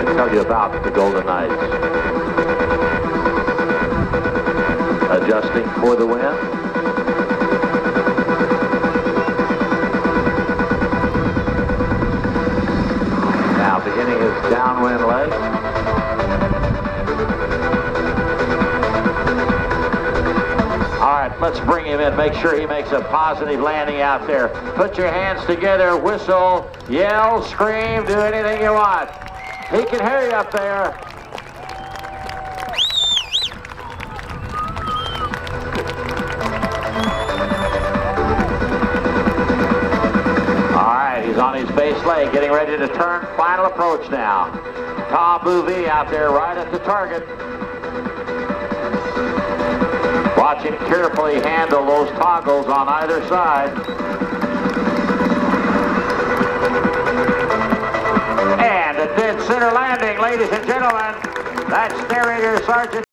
to tell you about the Golden Knights. Adjusting for the wind. Now beginning his downwind leg. All right, let's bring him in. Make sure he makes a positive landing out there. Put your hands together, whistle, yell, scream, do anything you want. He can hear you up there. All right, he's on his base leg, getting ready to turn. Final approach now. POW-MIA out there right at the target. Watch him carefully handle those toggles on either side. And a dead center landing, ladies and gentlemen. That's narrator Sergeant